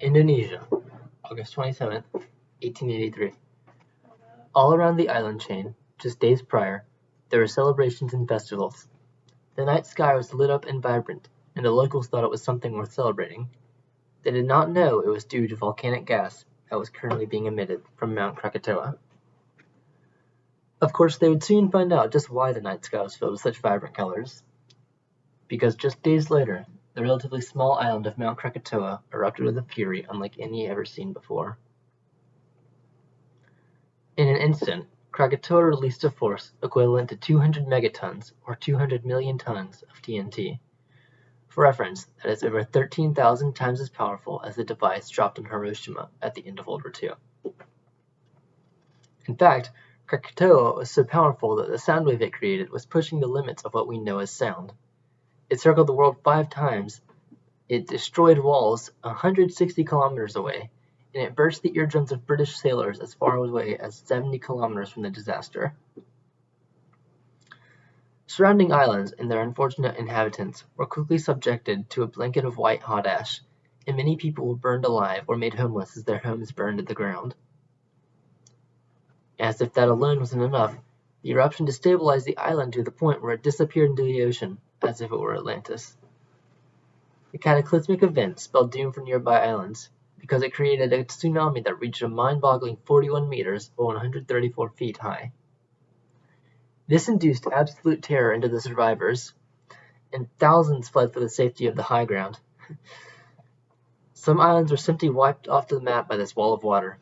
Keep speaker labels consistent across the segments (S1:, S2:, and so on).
S1: Indonesia, August 27th, 1883. All around the island chain, just days prior, there were celebrations and festivals. The night sky was lit up and vibrant, and the locals thought it was something worth celebrating. They did not know it was due to volcanic gas that was currently being emitted from Mount Krakatoa. Of course, they would soon find out just why the night sky was filled with such vibrant colors. Because just days later, the relatively small island of Mount Krakatoa erupted with a fury unlike any ever seen before. In an instant, Krakatoa released a force equivalent to 200 megatons or 200 million tons of TNT. For reference, that is over 13,000 times as powerful as the device dropped on Hiroshima at the end of World War II. In fact, Krakatoa was so powerful that the sound wave it created was pushing the limits of what we know as sound. It circled the world 5 times, it destroyed walls 160 kilometers away, and it burst the eardrums of British sailors as far away as 70 kilometers from the disaster. Surrounding islands and their unfortunate inhabitants were quickly subjected to a blanket of white hot ash, and many people were burned alive or made homeless as their homes burned to the ground. As if that alone wasn't enough, the eruption destabilized the island to the point where it disappeared into the ocean, as if it were Atlantis. The cataclysmic event spelled doom for nearby islands, because it created a tsunami that reached a mind-boggling 41 meters or 134 feet high. This induced absolute terror into the survivors, and thousands fled for the safety of the high ground. Some islands were simply wiped off the map by this wall of water.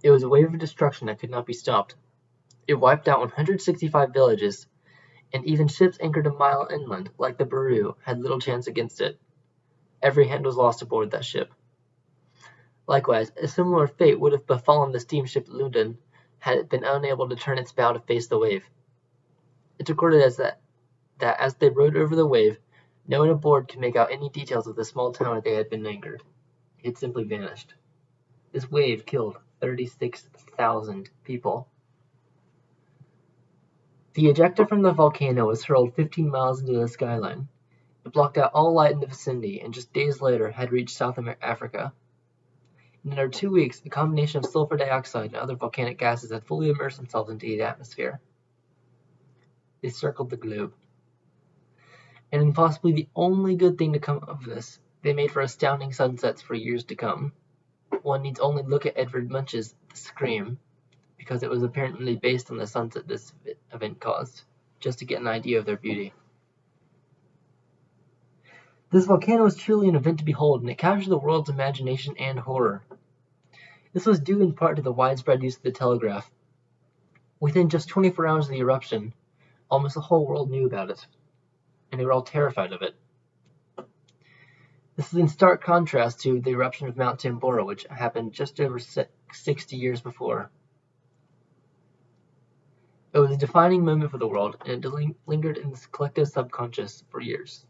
S1: It was a wave of destruction that could not be stopped. It wiped out 165 villages, and even ships anchored a mile inland, like the Baru, had little chance against it. Every hand was lost aboard that ship. Likewise, a similar fate would have befallen the steamship London had it been unable to turn its bow to face the wave. It's recorded as that as they rode over the wave, no one aboard could make out any details of the small town where they had been anchored. It had simply vanished. This wave killed 36,000 people. The ejecta from the volcano was hurled 15 miles into the skyline. It blocked out all light in the vicinity and just days later had reached South Africa. In under 2 weeks, a combination of sulfur dioxide and other volcanic gases had fully immersed themselves into the atmosphere. They circled the globe. And in possibly the only good thing to come of this, they made for astounding sunsets for years to come. One needs only look at Edvard Munch's The Scream, because it was apparently based on the sunset this event caused, just to get an idea of their beauty. This volcano was truly an event to behold, and it captured the world's imagination and horror. This was due in part to the widespread use of the telegraph. Within just 24 hours of the eruption, almost the whole world knew about it, and they were all terrified of it. This is in stark contrast to the eruption of Mount Tambora, which happened just over 60 years before. It was a defining moment for the world, and it lingered in the collective subconscious for years.